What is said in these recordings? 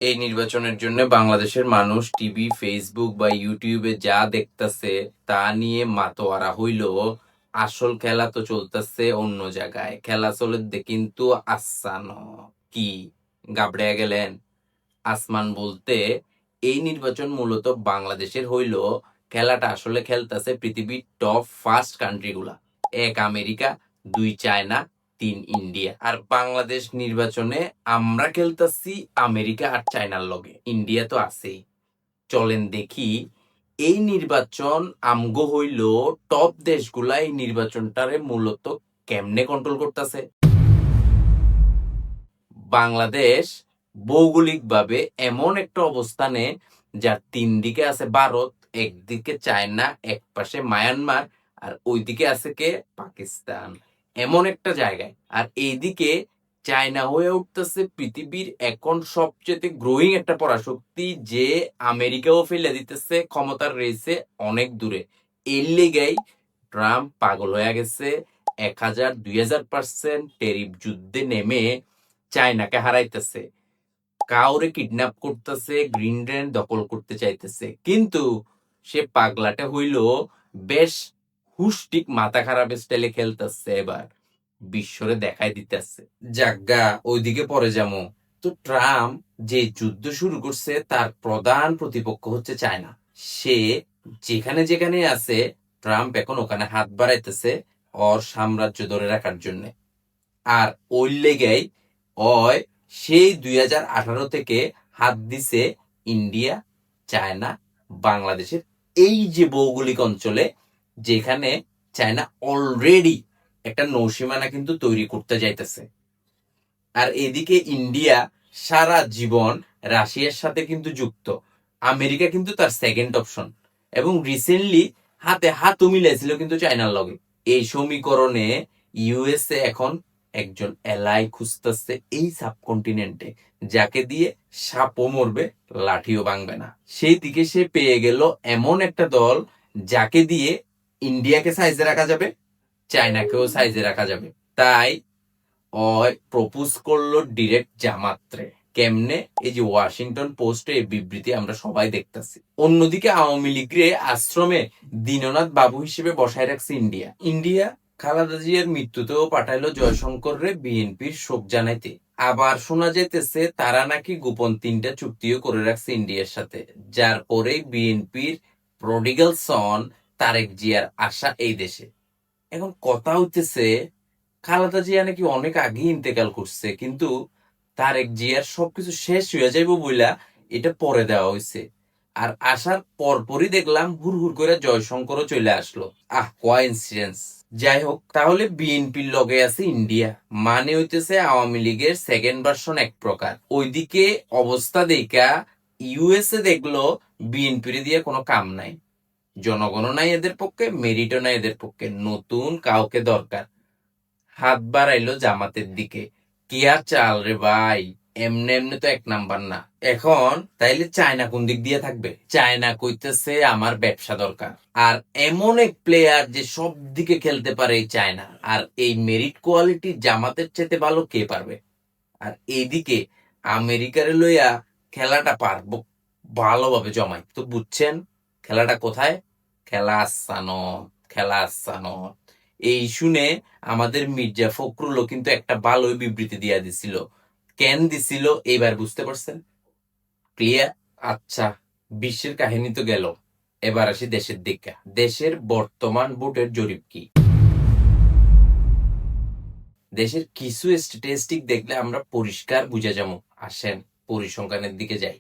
এই নির্বাচনের জন্য বাংলাদেশের মানুষ টিভি, ফেসবুক বা ইউটিউবে যা দেখতাছে তা নিয়ে মাতোয়ারা হইল। আসল খেলা তো চলতেছে অন্য জায়গায়। খেলা চলে কিন্তু আসানো কি গাবড়ে গেলেন? আসমান বলতে এই নির্বাচন মূলত বাংলাদেশের হইল। খেলাটা আসলে খেলতেছে পৃথিবীর টপ ফার্স্ট কান্ট্রিগুলা। এক আমেরিকা, দুই চায়না, তিন ইন্ডিয়া। আর বাংলাদেশ নির্বাচনে আমরা খেলতেছি আমেরিকা আর চায়নার লগে। ইন্ডিয়া তো আছেই। চলেন দেখি এই নির্বাচন আমগো হইল টপ দেশগুলা এই নির্বাচনটারে মূলত কেমনে কন্ট্রোল করতেছে। বাংলাদেশ ভৌগোলিকভাবে এমন একটা অবস্থানে, যার তিন দিকে আছে ভারত, একদিকে চায়না, এক পাশে মায়ানমার, আর ওইদিকে আছে কে? পাকিস্তান। এমন একটা জায়গায়, আর এইদিকে চায়না হয়ে উঠতেছে পৃথিবীর এখন সবচেয়ে গ্রোয়িং একটা পরাশক্তি, যে আমেরিকাও ফেলে দিতেছে ক্ষমতার রেসে অনেক দূরে। এর লেগেই ট্রাম্প পাগল হয়ে গেছে। 1000-2000% টেরিফ যুদ্ধে নেমে চায়নাকে হারাইতেছে, কাউরে কিডন্যাপ করতেছে, গ্রিনল্যান্ড দখল করতে চাইতেছে। কিন্তু সে পাগলাটা হইল বেশ হুস্টিক মাথা খারাপ স্টাইলে খেলতেছে। এবার বিশ্বরে দেখাই দিতেছে। জাগা ওইদিকে পরে যাবো। তো ট্রাম্প যে যুদ্ধ শুরু করছে তার প্রধান প্রতিপক্ষ হচ্ছে চায়না। সে যেখানে যেখানে আছে, ট্রাম্প এখন ওখানে হাত বাড়াইতেছে ওর সাম্রাজ্য ধরে রাখার জন্য। আর ওই লেগেই ওই সেই 2018 থেকে হাত দিছে ইন্ডিয়া, চায়না, বাংলাদেশের এই যে ভৌগোলিক অঞ্চলে, যেখানে চায়না অলরেডি একটা নৌসীমানা কিন্তু তৈরি করতে যাইতেছে। আর এদিকে ইন্ডিয়া সারা জীবন রাশিয়ার সাথে কিন্তু যুক্ত। আমেরিকা কিন্তু তার সেকেন্ড অপশন, এবং রিসেন্টলি হাতে হাতও মিলাইছিল কিন্তু চায়নার লগে। এই সমীকরণে ইউএসএ এখন একজন এলাই খুঁজতেছে এই সাবকন্টিনেন্টে, যাকে দিয়ে সাপও মরবে, লাঠিও ভাঙবে না। সেই দিকে সে পেয়ে গেল এমন একটা দল, যাকে দিয়ে ইন্ডিয়াকে সাইজে রাখা যাবে, চায়নাকেও সাইজে রাখা যাবে। তাই ওই প্রপোজ করলো ডিরেক্ট জামাত্রে। কেমনে? এই যে ওয়াশিংটন পোস্টে এই বিবৃতি আমরা সবাই দেখতেছি। অন্যদিকে আওয়ামী লীগরে আশ্রমে দীননাথ বাবু হিসেবে বসায় রাখছে ইন্ডিয়া। ইন্ডিয়া খালেদা জিয়ার মৃত্যুতেও পাঠাইলো জয়শঙ্কর রে বিএনপির শোক জানাইতে। আবার শোনা যাইতেছে তারা নাকি গোপন 3টা চুক্তিও করে রাখছে ইন্ডিয়ার সাথে, যার পরেই বিএনপির প্রডিগাল সন তারেক জিয়ার আশা এই দেশে। এখন কথা হইতেছে, খালেদা জিয়া নাকি অনেক আগে ইন্তেকাল করছে, কিন্তু তারেক জিয়ার সবকিছু শেষ হয়ে যাইব বইলা এটা পরে দেওয়া হয়েছে। আর আসার পরপরই দেখলাম হুর হুর করে জয়শঙ্করও চলে আসলো। কোইন্সিডেন্স। যাই হোক, তাহলে বিএনপির লগে আছে ইন্ডিয়া, মানে হইতেছে আওয়ামী লীগের সেকেন্ড ভার্সন এক প্রকার। ওইদিকে অবস্থা দেখা ইউএসএ দেখলো বিএনপির দিয়ে কোনো কাম নাই, জনগণও নাই এদের পক্ষে, মেরিটও নাই এদের পক্ষে, নতুন কাউকে দরকার। হাত বাড়াইলো জামাতের দিকে। কিয়া চাল রে ভাই, এমনে এমনে তো এক নাম্বার না। এখন তাইলে চায়না কোন দিক দিয়ে থাকবে? চায়না কইতেছে আমার ব্যবসা দরকার। আর এমন এক প্লেয়ার যে সব দিকে খেলতে পারে এই চায়না, আর এই মেরিট কোয়ালিটি জামাতের চেতে ভালো কে পারবে? আর এইদিকে আমেরিকারে লইয়া খেলাটা পারবো ভালোভাবে জমাই। তো বুঝছেন খেলাটা কোথায়? খেলা আসানো, খেলা আসানো। এই শুনে আমাদের মির্জা ফখরুলও কিন্তু একটা ভালোই বিবৃতি দিয়া দিছিল। কেন দিছিল এইবার বুঝতে পারছেন? ক্লিয়ার? আচ্ছা, বিশ্বের কাহিনী তো গেল, এবার আসি দেশের দিকে। দেশের বর্তমান ভোটের জরিপ কি? দেশের কিছু স্ট্যাটিস্টিক দেখলে আমরা পরিষ্কার বুঝে যাবো। আসেন পরিসংখ্যানের দিকে যাই।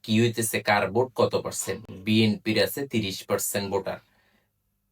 কি হইতেছে, কার ভোট কত পার্সেন্ট? বিএনপির আছে 30% ভোটার,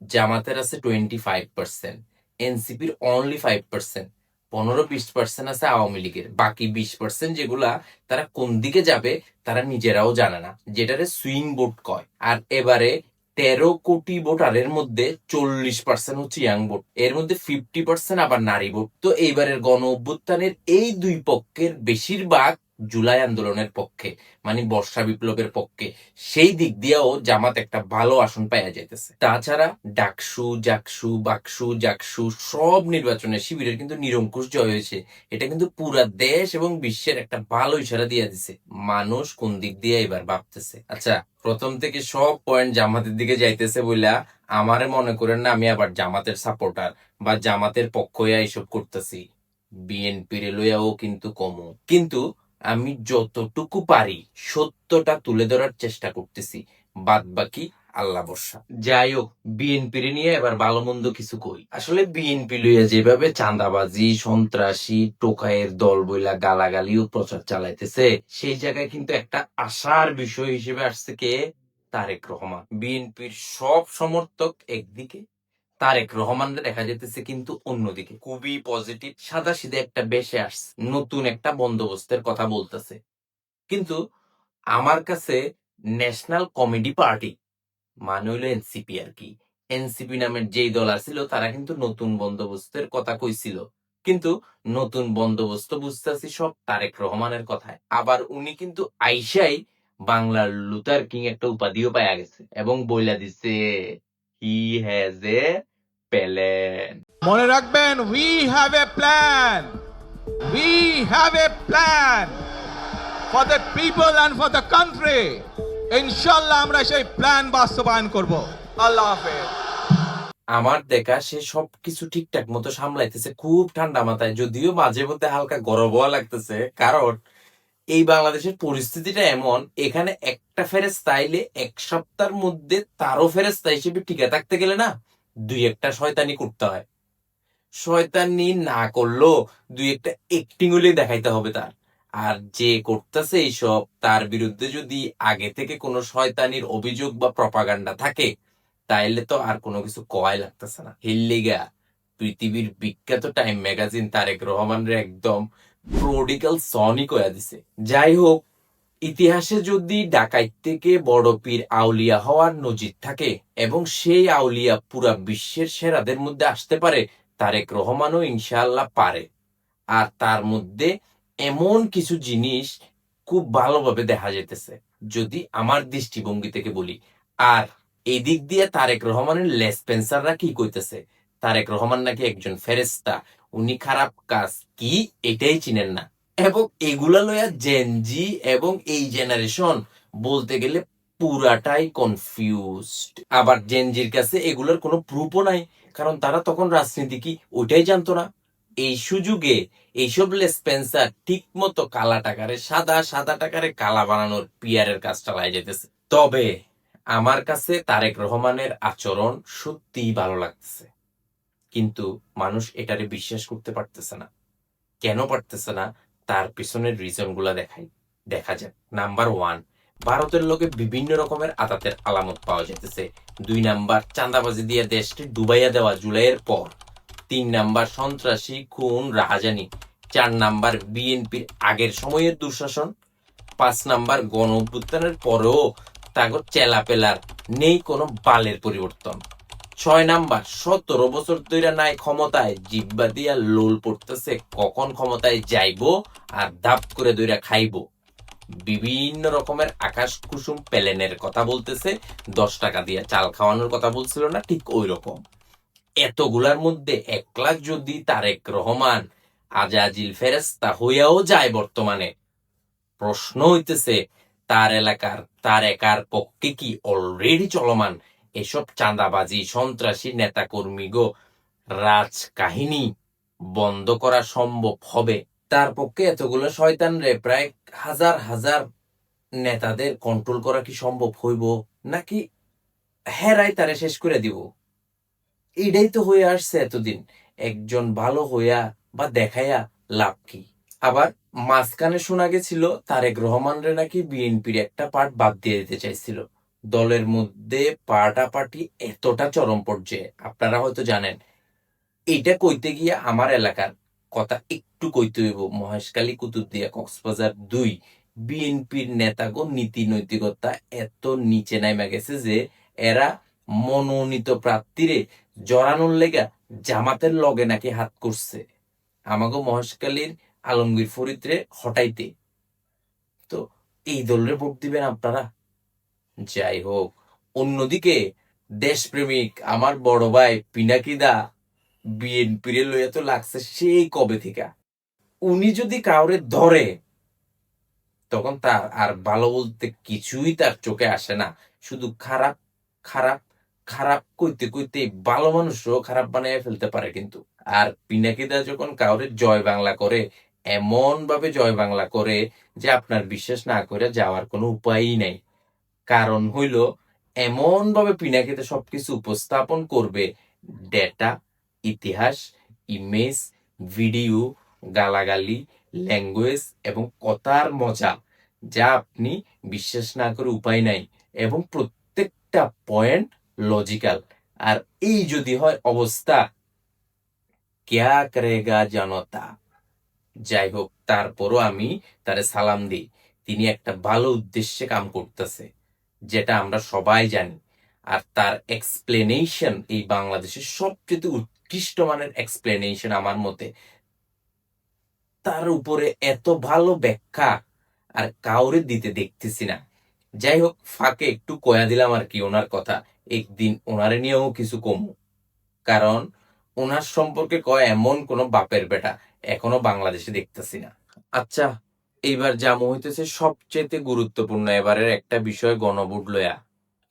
জামাতের আছে 25%, এনসিপির অনলি 5%, 15-20% আছে আওয়ামী লীগের। বাকি 20% যেগুলা, তারা কোন দিকে যাবে তারা নিজেরাও জানে না, যেটারে সুইং ভোট কয়। আর এবারে 13 কোটি ভোটারের মধ্যে 40% হচ্ছে ইয়াং ভোট, এর মধ্যে 50% আবার নারী ভোট। তো এইবারের গণ অভ্যুত্থানের এই দুই পক্ষের বেশিরভাগ জুলাই আন্দোলনের পক্ষে, মানে বর্ষা বিপ্লবের পক্ষে, সেই দিক দিয়েও জামাত একটা ভালো আসন পাইয়া যাইতেছে। তাছাড়া ডাকসু, জাকসু, বাকসু, জাকসু সব নির্বাচনে শিবিরের কিন্তু নিরঙ্কুশ জয় হয়েছে। এটা কিন্তু পুরা দেশ এবং বিশ্বের একটা ভালো ইশারা দিয়ে দিছে মানুষ কোন দিক দিয়ে এবার ভাবতেছে। আচ্ছা, প্রথম থেকে সব পয়েন্ট জামাতের দিকে যাইতেছে বইলা আমারে মনে করেন না আমি আবার জামাতের সাপোর্টার বা জামাতের পক্ষ হইয়া এইসব করতেছি। বিএনপির লইয়াও কিন্তু কমু, কিন্তু আমি যতটুকু পারি সত্যটা তুলে ধরার চেষ্টা করতেছি, বাদ বাকি আল্লাহ ভরসা। যাই হোক, বিএনপি নিয়ে এবার ভালো মন্দ কিছু কই। আসলে বিএনপি লইয়া যেভাবে চাঁদাবাজি, সন্ত্রাসী, টোকাইয়ের দল বইলা গালাগালি ও প্রচার চালাইতেছে, সেই জায়গায় কিন্তু একটা আশার বিষয় হিসেবে আসছে কে? তারেক রহমান। বিএনপির সব সমর্থক একদিকে, তারেক রহমানকে দেখা যেতেছে কিন্তু অন্যদিকে। খুবই পজিটিভ, সাদা সিধে একটা বেশে আসছে, নতুন একটা বন্দোবস্তের কথা বলতেছে। কিন্তু আমার কাছে ন্যাশনাল কমেডি পার্টি মানে হইলো এনসিপি আর কি, এনসিপি নামের যেই দল আছিল তারা কিন্তু নতুন বন্দোবস্তের কথা কইছিল, কিন্তু নতুন বন্দোবস্ত বুঝতেছি সব তারেক রহমানের কথায়। আবার উনি কিন্তু আইসাই বাংলার লুথার কিং একটা উপাধিও পাইয়া গেছে এবং বইলা দিছে হি হ্যাজ এ প্যালেন। মনে রাখবেন, we have a plan, we have a plan for the people and for the country. ইনশাল্লাহ আমরা সেই প্ল্যান বাস্তবায়ন করব। আল্লাহ হাফেজ। আমার দেখা সে সবকিছু ঠিকঠাক মতো সামলাইতেছে খুব ঠান্ডা মাথায়, যদিও মাঝে মধ্যে হালকা গরম হওয়া লাগতেছে, কারণ এই বাংলাদেশের পরিস্থিতিটা এমন, এখানে একটা ফেরেস্তা আইলে এক সপ্তাহের মধ্যে তারও ফেরেস্তা হিসেবে টিকে থাকতে গেলে না দুই একটা শয়তানি করতে হয়। শয়তানি না করলেও দুই একটা একটিং হলে দেখাইতে হবে তার। আর যে করতেছে এইসব, তার বিরুদ্ধে যদি আগে থেকে কোনো শয়তানির অভিযোগ বা প্রপাগান্ডা থাকে, তাইলে তো আর কোনো কিছু কয় লাগতেছে না। হিল্লিগা পৃথিবীর বিখ্যাত টাইম ম্যাগাজিন তারেক রহমানের একদম প্রোডিক্যাল সনই কয়া দিছে। যাই হোক, ইতিহাসে যদি ডাকাইত থেকে বড় পীর আউলিয়া হওয়ার নজির থাকে এবং সেই আউলিয়া পুরা বিশ্বের সেরাদের মধ্যে আসতে পারে, তারেক রহমানও ইনশাআল্লাহ পারে। আর তার মধ্যে এমন কিছু জিনিস খুব ভালোভাবে দেখা যেতেছে, যদি আমার দৃষ্টিভঙ্গি থেকে বলি। আর এদিক দিয়ে তারেক রহমানের লেসপেন্সাররা কি কইতেছে, তারেক রহমান নাকি একজন ফেরেস্তা, উনি খারাপ কাজ কি এটাই চিনেন না, এবং এগুলা লইয়া জেনজি এবং এই জেনারেশন বলতে গেলে পুরাটাই কনফিউজড। আবার জেনজির কাছে এগুলোর কোনো প্রুফও নাই, কারণ তারা তখন রাজনীতি কি ওইটাই জানতো না। এই সুযোগে এইসব লেসপেন্সার ঠিক মতো কালা টাকারে সাদা, সাদা টাকারে কালা বানানোর পিয়ারের কাজ চালায় যেতেছে। তবে আমার কাছে তারেক রহমানের আচরণ সত্যিই ভালো লাগতেছে, কিন্তু মানুষ এটারে বিশ্বাস করতে পারতেছে না। কেন পারতেছে না? তার পিছনের রিজন গুলা দেখা যাক। নাম্বার 1, ভারতের লোকে বিভিন্ন রকমের আতাতের আলামত পাওয়া যেতেছে। 2 নাম্বার, চাঁদাবাজি দিয়ে দেশকে ডুবাইয়া দেওয়া জুলাইয়ের পর। 3 নাম্বার, সন্ত্রাসী, খুন, রাহাজানি। 4 নাম্বার, বিএনপির আগের সময়ের দুঃশাসন। 5 নাম্বার, গণ অভ্যুত্থানের পরেও তাগর চেলাপেলার নেই কোনো বালের পরিবর্তন। 6 নাম্বার, 17 বছর ধইরা নাই ক্ষমতায়, জিব্বা দিয়া লোল পড়তেছে কখন ক্ষমতায় যাইবো আর ধাপ করে ধইরা খাইবো। বিভিন্ন রকমের আকাশ কুসুম প্যালেনের কথা বলতেছে, 10 টাকা দিয়া চাল খাওয়ানোর কথা বলছিল না, ঠিক ওই রকম। এতগুলার মধ্যে 1 লাখ যদি তারেক রহমান আজাজিল ফেরেস্তা হইয়াও যায় বর্তমানে, প্রশ্ন হইতেছে তার এলাকার, তার একার পক্ষে কি অলরেডি চলমান এসব চাঁদাবাজি, সন্ত্রাসী, নেতাকর্মী গো রাজকাহিনী বন্ধ করা সম্ভব হবে? তার পক্ষে এতগুলো শয়তান রে, প্রায় হাজার হাজার নেতাদের কন্ট্রোল করা কি সম্ভব হইব, নাকি হেরাই তারে শেষ করে দিব? এটাই তো হয়ে আসছে এতদিন। একজন ভালো হইয়া বা দেখাইয়া লাভ কি? আবার মাঝখানে শোনা গেছিল তারেক রহমানরে নাকি বিএনপির একটা পার্ট বাদ দিয়ে দিতে চাইছিল। দলের মধ্যে পার্টাপার্টি এতটা চরম পর্যায়ে, আপনারা হয়তো জানেন। এটা কইতে গিয়ে আমার এলাকার কথা একটু কইতে হইব। মহেশখালী, কুতুবদিয়া, কক্সবাজার 2 বিএনপির নেতাগণ নীতি নৈতিকতা এত নিচে নাইমা গেছে যে এরা মনোনীত প্রার্থীরে জড়ানোর লেগা জামাতের লগে নাকি হাত করছে আমাগো মহেশখালীর আলমগীর ফরিদরে হটাইতে। তো এই দলের ভোট দিবেন আপনারা? যাই হোক, অন্যদিকে দেশপ্রেমিক আমার বড় ভাই পিনাকিদা বিএনপির লইয়া তো লাগছে সেই কবে থেকে। উনি যদি কাউরে ধরে তখন তার আর ভালো বলতে কিছুই তার চোখে আসে না, শুধু খারাপ খারাপ খারাপ কইতে কইতে ভালো মানুষও খারাপ বানিয়ে ফেলতে পারে কিন্তু। আর পিনাকিদা যখন কাউরে জয় বাংলা করে, এমন ভাবে জয় বাংলা করে যে আপনার বিশ্বাস না করে যাওয়ার কোনো উপায়ই নাই। কারণ হইল, এমন ভাবে পিনাকিতে সবকিছু উপস্থাপন করবে, ডেটা, ইতিহাস, ইমেজ, ভিডিও, গালাগালি, ল্যাঙ্গুয়েজ এবং কথার মজা, যা আপনি বিশ্বাস না করে উপায় নাই, এবং প্রত্যেকটা পয়েন্ট লজিক্যাল। আর এই যদি হয় অবস্থা, ক্যা করেগা জনতা। যাই হোক, তারপরও আমি তারে সালাম দিই। তিনি একটা ভালো উদ্দেশ্যে কাম করতেছে, যেটা আমরা সবাই জানি। আর তার এক্সপ্লেনেশন এই বাংলাদেশের সবচেয়ে উৎকৃষ্ট মানের এক্সপ্লেনেশন আমার মতে। তার উপরে এত ভালো ব্যাখ্যা আর কাউরে দিতে দেখতেছি না। যাই হোক, ফাঁকে একটু কয়া দিলাম আর কি ওনার কথা। একদিন ওনারে নিয়েও কিছু কমু, কারণ ওনার সম্পর্কে কয় এমন কোন বাপের বেটা এখনো বাংলাদেশে দেখতেছি না। আচ্ছা, এইবার জামু হইতেছে সবচেয়ে গুরুত্বপূর্ণ এবারের একটা বিষয়, গণভোট লয়া।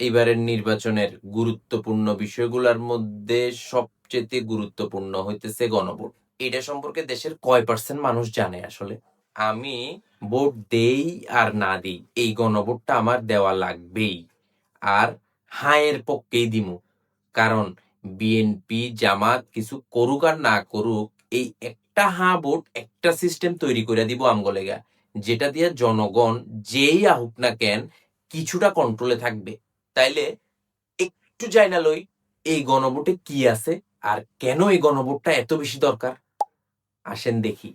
এইবারের নির্বাচনের গুরুত্বপূর্ণ বিষয়গুলোর মধ্যে সবচেয়ে গুরুত্বপূর্ণ হইতেছে গণভোট। এটা সম্পর্কে দেশের কয় পার্সেন্ট মানুষ জানে আসলে? আমি ভোট দেই আর না দিই, এই গণভোটটা আমার দেওয়া লাগবেই। আর হায়ের পক্ষেই দিমু, কারণ বিএনপি জামাত কিছু করুক আর না করুক, এই একটা হা ভোট একটা সিস্টেম তৈরি করে দিব আমগলেগা, যেটা দিয়ে জনগণ যেই আহুক না কেন কিছুটা কন্ট্রোলে থাকবে। তাইলে একটু যাই না লই, এই গণভোটে কি আছে আর কেন এই গণভোটটা এত বেশি দরকার, আসেন দেখি।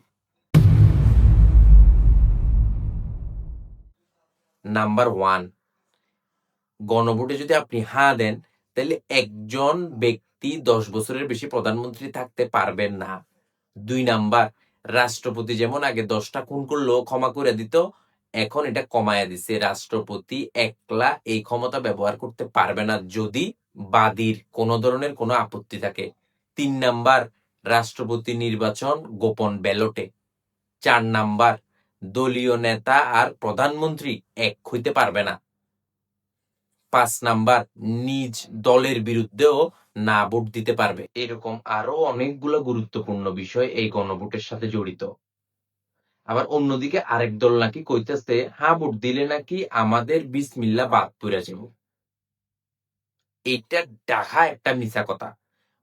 নাম্বার 1, গণভোটে যদি আপনি হা দেন, তাহলে একজন ব্যক্তি 10 বছরের বেশি প্রধানমন্ত্রী থাকতে পারবেন না। 2 নাম্বার, রাষ্ট্রপতি যেমন আগে 10টা খুন করলেও ক্ষমা করে দিত, এখন এটা কমায়া দিছে। রাষ্ট্রপতি একলা এই ক্ষমতা ব্যবহার করতে পারবে না যদি বাদীর কোন ধরনের কোনো আপত্তি থাকে। 3 নাম্বার, রাষ্ট্রপতি নির্বাচন গোপন ব্যালটে। 4 নাম্বার, দলীয় নেতা আর প্রধানমন্ত্রী এক হইতে পারবে না। 5 নাম্বার, নিজ দলের বিরুদ্ধেও না ভোট দিতে পারবে। এরকম আরো অনেকগুলো গুরুত্বপূর্ণ বিষয় এই গণভোটের সাথে জড়িত। আবার অন্যদিকে আরেক দল নাকি কইতেছে হ্যাঁ ভোট দিলে নাকি আমাদের বিসমিল্লাহ বাদ পইরা যাব। এইটা ডাহা একটা মিছা কথা।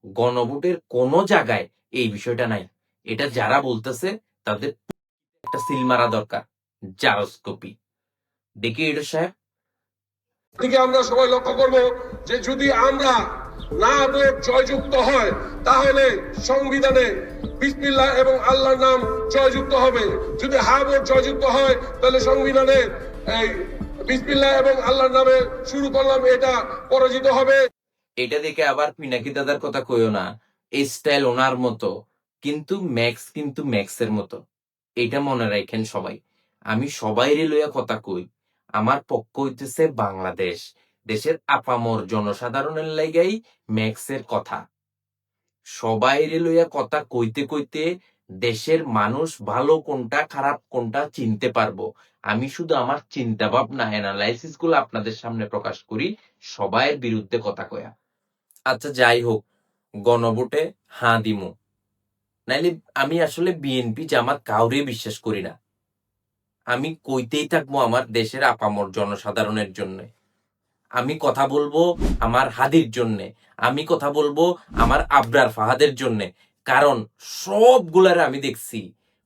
গণভোটের কোন জায়গায় এই বিষয়টা নাই। এটা যারা বলতেছে তাদের একটা সিল মারা দরকার, জারস্কোপি। দেখি এটা সাহেব। দিকে আমরা সবাই লক্ষ্য করব যে যদি আমরা না ভোট জয়যুক্ত হয়, তাহলে সংবিধানে বিসমিল্লাহ এবং আল্লাহর নাম জয়যুক্ত হবে। যদি হা ভোট জয়যুক্ত হয়, তাহলে সংবিধানে এই বিসমিল্লাহ এবং আল্লাহর নামে শুরু করলাম এটা পরাজিত হবে। এটা দেখে আবার পিনাকি দাদার কথা কইও না, এই স্টাইল ওনার মতো, কিন্তু ম্যাক্সের মতো। এটা মনে রাখেন সবাই। আমি সবাইরে লইয়া কথা কই, আমার পক্ষ হইতেছে বাংলাদেশ, দেশের আপামর জনসাধারণের লাইগাই ম্যাক্সের কথা। সবাইরে লইয়া কথা কইতে কইতে দেশের মানুষ ভালো কোনটা খারাপ কোনটা চিনতে পারবো। আমি শুধু আমার চিন্তা ভাবনা অ্যানালাইসিস গুলো আপনাদের সামনে প্রকাশ করি, সবাইয়ের বিরুদ্ধে কথা কয়া। আচ্ছা যাই হোক, গণভোটে হাঁ দিমু, নাইলে আমি আসলে বিএনপি জামাত কাউরে বিশ্বাস করি না। আমি কইতেই থাকবো আমার দেশের আপামর জনসাধারণের জন্য। আমি কথা বলবো আমার হাদির জন্যে, আমি কথা বলবো আমার আবরার ফাহাদের জন্যে। কারণ সবগুলার আমি দেখছি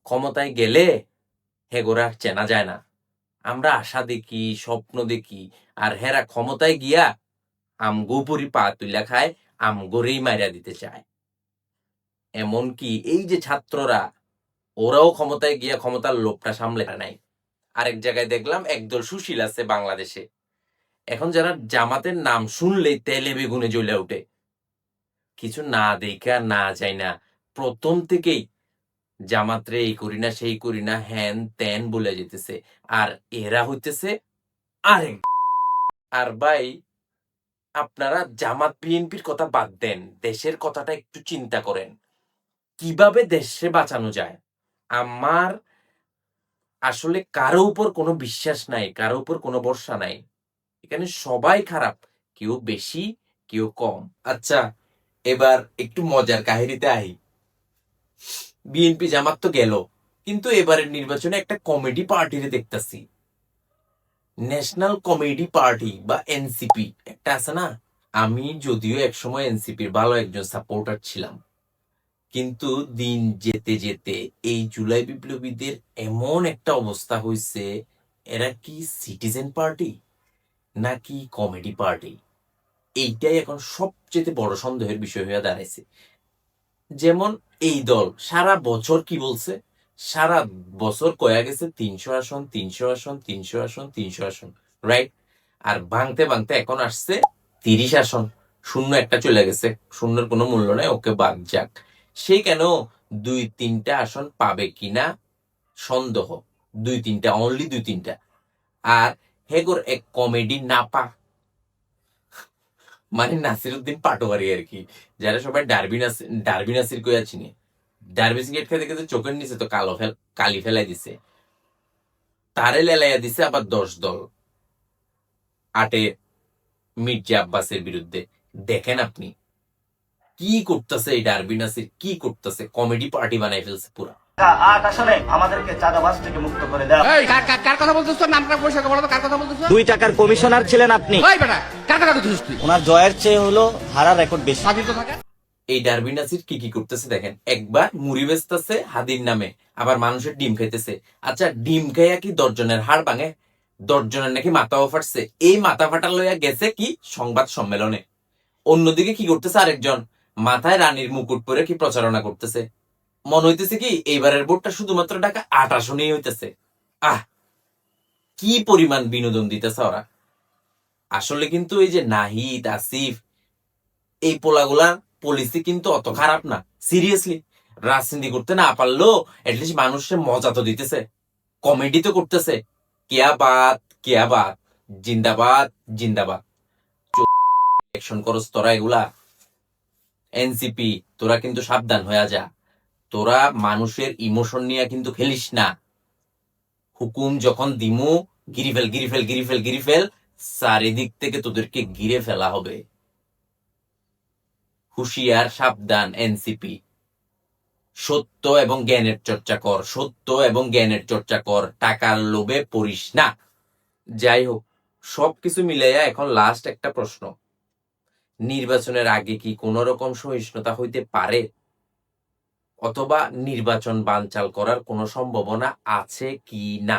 ক্ষমতায় গেলে হেগোরা চেনা যায় না। আমরা আশা দেখি, স্বপ্ন দেখি, আর হেরা ক্ষমতায় গিয়া আমগোপরি পা তুইলা খায়, আমগোরেই মাইরা দিতে চায়। এমনকি এই যে ছাত্ররা, ওরাও ক্ষমতায় গিয়া ক্ষমতার লোভটা সামলে নাই। আরেক জায়গায় দেখলাম একদল সুশীল আছে বাংলাদেশে, এখন যারা জামাতের নাম শুনলেই তেলে বেগুনে জ্বলে ওঠে। কিছু না দেখা না যায় না, প্রথম থেকেই জামাতরে এই করি না সেই করি না হ্যান ত্যান বলে যেতেছে, আর এরা হইতেছে আরেক। আর ভাই, আপনারা জামাত বিএনপির কথা বাদ দেন, দেশের কথাটা একটু চিন্তা করেন, কিভাবে দেশে বাঁচানো যায়। আমার আসলে কারো উপর কোনো বিশ্বাস নাই, কারো উপর কোনো ভরসা নাই। এখানে সবাই খারাপ, কেউ বেশি কেউ কম। আচ্ছা, এবার একটু মজার কাহিনীতে আহি। বিএনপি জামাত তো গেল, কিন্তু এবারের নির্বাচনে একটা কমেডি পার্টিরে দেখতাছি, ন্যাশনাল কমেডি পার্টি বা এনসিপি একটা আছে না। আমি যদিও একসময় এনসিপির ভালো একজন সাপোর্টার ছিলাম, কিন্তু দিন যেতে যেতে এই জুলাই বিপ্লবীদের এমন একটা অবস্থা হয়েছে, এরা কি সিটিজেন পার্টি নাকি কমেডি পার্টি, এইটাই এখন সবচেয়ে বড় সন্দেহের বিষয় হয়ে দাঁড়াইছে। যেমন এই দল সারা বছর কি বলছে, সারা বছর কয়া গেছে 300 আসন, 300 আসন, 300 আসন, 300 আসন, রাইট? আর ভাঙতে ভাঙতে এখন আসছে 30 আসন। শূন্য একটা চলে গেছে, শূন্যের কোনো মূল্য নাই, ওকে বাদ যাক। সে কেন 2-3টা আসন পাবে কিনা সন্দেহ, 2-3টা, অনলি 2-3টা। আর হেগোর এক কমেডি না পা, মানে নাসিরউদ্দিন পাটোয়ারি আর কি, যারা সবাই ডারবি নাসির কইয়া চিনে। ডারবি সিগারেট খেতে খেতে চোখের নিচে তো কালি ফেলাই দিছে, তারে লেলাইয়া দিছে আবার 10 দল আটে মির্জা আব্বাসের বিরুদ্ধে। দেখেন আপনি কি করতেছে, এই ডারবি নাসির কি করতেছে, কমেডি পার্টি বানাই ফেলছে পুরা। আট আসলে আমাদেরকে চাঁদাবাজ থেকে মুক্ত করে দেওয়া। এই কার কথা বলতেছ? তোর নামটা পরিষ্কার বলো তো, কার কথা বলতেছ? 2 টাকার কমিশনার ছিলেন আপনি। ওই বেটা, কার কথা বলতেছিস তুই? ওনার জয়ের চেয়ে হলো হারার রেকর্ড বেশি। স্বাধীন তো থাকে। এই ডারবি নাসির কি কি করতেছে দেখেন, একবার মুড়ি বেচতেছে হাদির নামে, আবার মানুষের ডিম খাইতেছে। আচ্ছা, ডিম খাইয়া কি 10 জনের হাড় ভাঙে? 10 জনের নাকি মাথাও ফাটছে। এই মাথা ফাটা লইয়া গেছে কি সংবাদ সম্মেলনে। অন্যদিকে কি করতেছে আরেকজন, মাথায় রানীর মুকুট পরে কি প্রচারণা করতেছে। মনে হইতেছে কি এইবারের ভোটটা শুধুমাত্র ঢাকা 8 আসনেই হইতেছে। আহ, কি পরিমাণ বিনোদন দিতেছে ওরা। আসলে কিন্তু এই যে নাহিদ, আসিফ, এই পোলাগুলার পলিসি কিন্তু অত খারাপ না। সিরিয়াসলি, রাজনীতি করতে না পারলেও এটলিস্ট মানুষের মজা তো দিতেছে, কমেডি তো করতেছে। কেয়া বাত, কেয়া বাত, জিন্দাবাদ জিন্দাবাদ। অ্যাকশন করস তোরা এগুলা। এনসিপি, তোরা কিন্তু সাবধান হয়ে যা, তোরা মানুষের ইমোশন নিয়ে কিন্তু খেলিস না। হুকুম যখন দিমু, গিরিফেল গিরিফেল গিরিফেল গিরিফেল, চারিদিক থেকে তোদেরকে গিরে ফেলা হবে। হুঁশিয়ার, সাবধান এনসিপি। সত্য এবং জ্ঞানের চর্চা কর, সত্য এবং জ্ঞানের চর্চা কর, টাকার লোভে পড়িস না। যাই হোক, সবকিছু মিলাইয়া এখন লাস্ট একটা প্রশ্ন, নির্বাচনের আগে কি কোন রকম সহিষ্ণুতা হইতে পারে, অথবা নির্বাচন বানচাল করার কোনো সম্ভাবনা আছে কি না?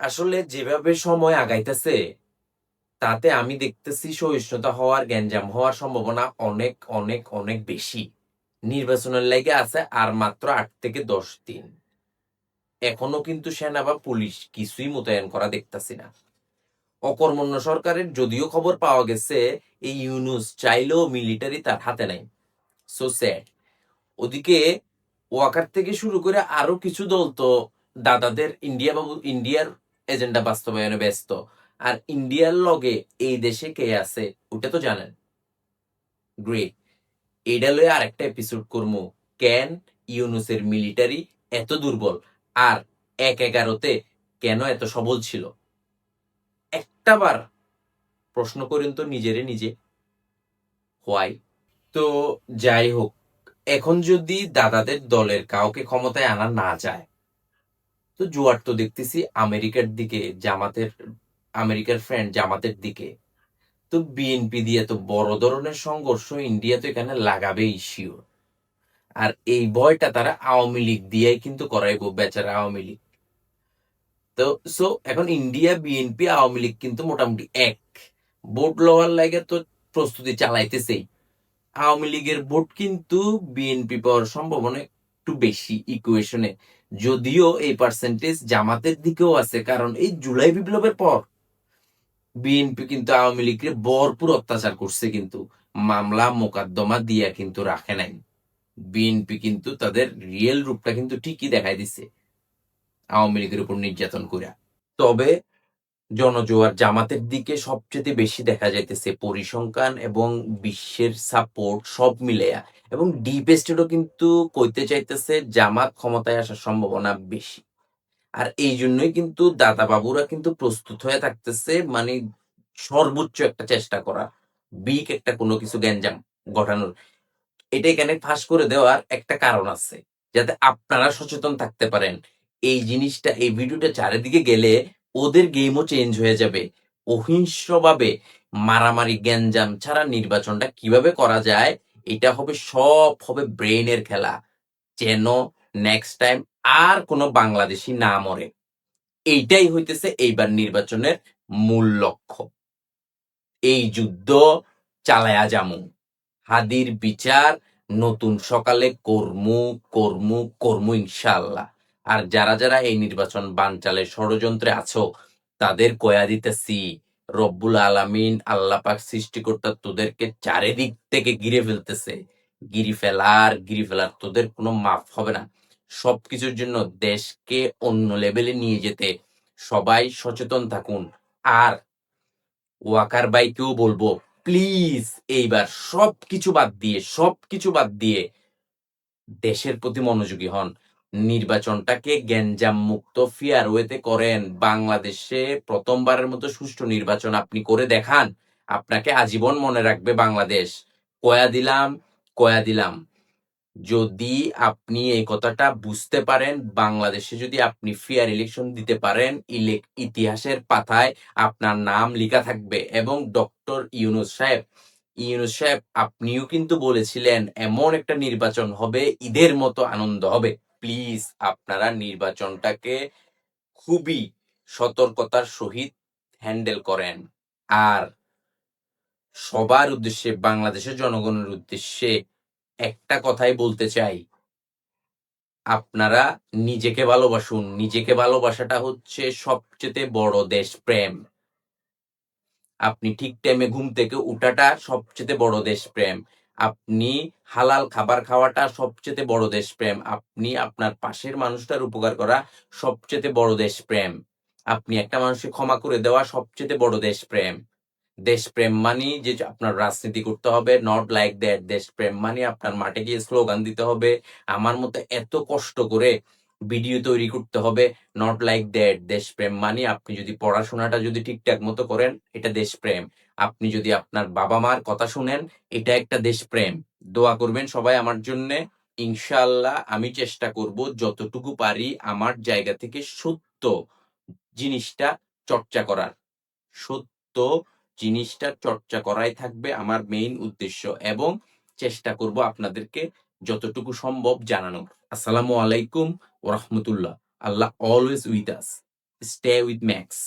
আসলে যেভাবে সময় আগাইতেছে, তাতে আমি দেখতেছি সহিষ্ণুতা হওয়ার, গ্যাঞ্জাম হওয়ার সম্ভাবনা অনেক অনেক অনেক বেশি। নির্বাচনের লাগে আছে আর মাত্র 8 থেকে 10 দিন। এখনো কিন্তু সেনা বা পুলিশ কিছুই মোতায়েন করা দেখতাছি না। অকর্মণ্য সরকারের যদিও খবর পাওয়া গেছে, এই ইউনুস চাইলেও মিলিটারি তার হাতে নাই। So sad. ওদিকে ওয়াকার থেকে শুরু করে আরো কিছু দল তো দাদাদের ইন্ডিয়ার এজেন্ডা বাস্তবায়নে ব্যস্ত। আর ইন্ডিয়ার লগে এই দেশে কে আছে ওটা তো জানেন। গ্রেট, এইটা লয়ে আর একটা এপিসোড করবো, কেন ইউনুসের মিলিটারি এত দুর্বল, আর 1-11-তে কেন এত সবল ছিল। একটাবার প্রশ্ন করেন তো নিজেরে নিজে, হোয়াই। তো যাই হোক, এখন যদি দাদাদের দলের কাউকে ক্ষমতায় আনা না যায়, তো জোয়ার তো দেখতেছি আমেরিকার দিকে, আমেরিকার ফ্রেন্ড জামাতের দিকে। তো বিএনপি দিয়ে তো বড় ধরনের সংঘর্ষ ইন্ডিয়া তো এখানে লাগাবেই শিওর। আর এই ভয়টা তারা আওয়ামী লীগ দিয়েই কিন্তু করাইবো, বেচারা আওয়ামী লীগ। তো সো এখন ইন্ডিয়া, বিএনপি, আওয়ামী লীগ কিন্তু মোটামুটি এক। ভোট লওয়ার লাগে তো প্রস্তুতি চালাইতেছেই। আওয়ামী লীগের ভোট কিন্তু বিএনপি পাওয়ার সম্ভাবনা একটু বেশি ইকুয়েশনে, যদিও এই পার্সেন্টেজ জামাতের দিকেও আছে, কারণ এই জুলাই বিপ্লবের পর বিএনপি কিন্তু আওয়ামী লীগকে ভরপুর অত্যাচার করছে, কিন্তু মামলা মোকদ্দমা দিয়া কিন্তু রাখে নাই। বিএনপি কিন্তু তাদের রিয়েল রূপটা কিন্তু ঠিকই দেখাই দিছে আওয়ামী লীগের উপর নির্যাতন করে। তবে জনজোয়ার জামাতের দিকে সবচেয়ে বেশি দেখা যাইতেছে পরিসংখ্যান এবং বিশ্বের সাপোর্ট সব মিলেয়া, এবং ডিপ স্টেটও কিন্তু কইতে চাইতেছে জামাত ক্ষমতায় আসার সম্ভাবনা বেশি। আর এই জন্যই কিন্তু দাদা বাবুরা কিন্তু প্রস্তুত হয়ে থাকতেছে, মানে সর্বোচ্চ একটা চেষ্টা করা, বিগ একটা কোনো কিছু গ্যাঞ্জাম ঘটানোর। এটা এখানে ফাঁস করে দেওয়ার একটা কারণ আছে, যাতে আপনারা সচেতন থাকতে পারেন। এই জিনিসটা, এই ভিডিওটা চারিদিকে গেলে ওদের গেমও চেঞ্জ হয়ে যাবে। অহিংস্রভাবে মারামারি গ্যাঞ্জাম ছাড়া নির্বাচনটা কিভাবে করা যায়, এটা হবে, সব হবে ব্রেইনের খেলা, যেন নেক্সট টাইম আর কোনো বাংলাদেশি না মরে। এইটাই হইতেছে এইবার নির্বাচনের মূল লক্ষ্য। এই যুদ্ধ চালায়া যামু, হাদির বিচার নতুন সকালে কর্মু কর্মু কর্মু ইনশাআল্লাহ। আর যারা যারা এই নির্বাচন বানচালের ষড়যন্ত্রে আছো, তাদের কয়া দিতেছি, রব্বুল আলামিন আল্লাহ পাক সৃষ্টিকর্তা তোদেরকে চারিদিক থেকে ঘিরে ফেলতেছে। গিরি ফেলার তোদের কোনো মাফ হবে না। সবকিছুর জন্য দেশকে অন্য লেভেলে নিয়ে যেতে সবাই সচেতন থাকুন। আর ওয়াকার ভাইকেও বলবো, প্লিজ এইবার সবকিছু বাদ দিয়ে দেশের প্রতি মনোযোগী হন। নির্বাচনটাকে গ্যাঞ্জাম মুক্ত ফেয়ার ওয়েতে করেন। বাংলাদেশে প্রথমবারের মতো সুষ্ঠু নির্বাচন আপনি করে দেখান, আপনাকে আজীবন মনে রাখবে বাংলাদেশ। কয়া দিলাম, যদি আপনি এই কথাটা বুঝতে পারেন, বাংলাদেশে যদি আপনি ফেয়ার ইলেকশন দিতে পারেন, ইতিহাসের পাতায় আপনার নাম লেখা থাকবে। এবং ডক্টর ইউনূস সাহেব আপনিও কিন্তু বলেছিলেন এমন একটা নির্বাচন হবে, ঈদের মতো আনন্দ হবে। প্লিজ আপনারা নির্বাচনটাকে খুবই সতর্কতার সহিত হ্যান্ডেল করেন। আর সবার উদ্দেশ্যে, বাংলাদেশের জনগণের উদ্দেশ্যে একটা কথাই বলতে চাই, আপনারা নিজেকে ভালোবাসুন। নিজেকে ভালোবাসাটা হচ্ছে সবচেয়ে বড় দেশপ্রেম। আপনি ঠিক টাইমে ঘুম থেকে উঠাটা সবচেয়ে বড় দেশপ্রেম। আপনি হালাল খাবার খাওয়াটা সবচেয়ে বড় দেশপ্রেম। আপনি আপনার পাশের মানুষটার উপকার করা সবচেয়ে বড় দেশপ্রেম। আপনি একটা মানুষকে ক্ষমা করে দেওয়া সবচেয়ে বড় দেশপ্রেম। দেশপ্রেম মানে যে আপনার রাজনীতি করতে হবে, নট লাইক দ্যাট। দেশপ্রেম মানে আপনার মাঠে গিয়ে স্লোগান দিতে হবে, আমার মতো এত কষ্ট করে ভিডিও তৈরি করতে হবে, নট লাইক দ্যাট। দেশপ্রেম মানে আপনি যদি পড়াশোনাটা যদি ঠিকঠাক মতো করেন, এটা দেশপ্রেম। আপনি যদি আপনার বাবা মার কথা শুনেন, এটা একটা দেশপ্রেম। দোয়া করবেন সবাই আমার জন্যে। ইনশাআল্লাহ আমি চেষ্টা করব যতটুকু পারি আমার জায়গা থেকে সত্য জিনিসটা চর্চা করার। সত্য জিনিসটা চর্চা করাই থাকবে আমার মেইন উদ্দেশ্য, এবং চেষ্টা করব আপনাদেরকে যতটুকু সম্ভব জানানোর। আসসালামু আলাইকুম ওয়া রাহমাতুল্লাহ। আল্লাহ always with us. Stay with max.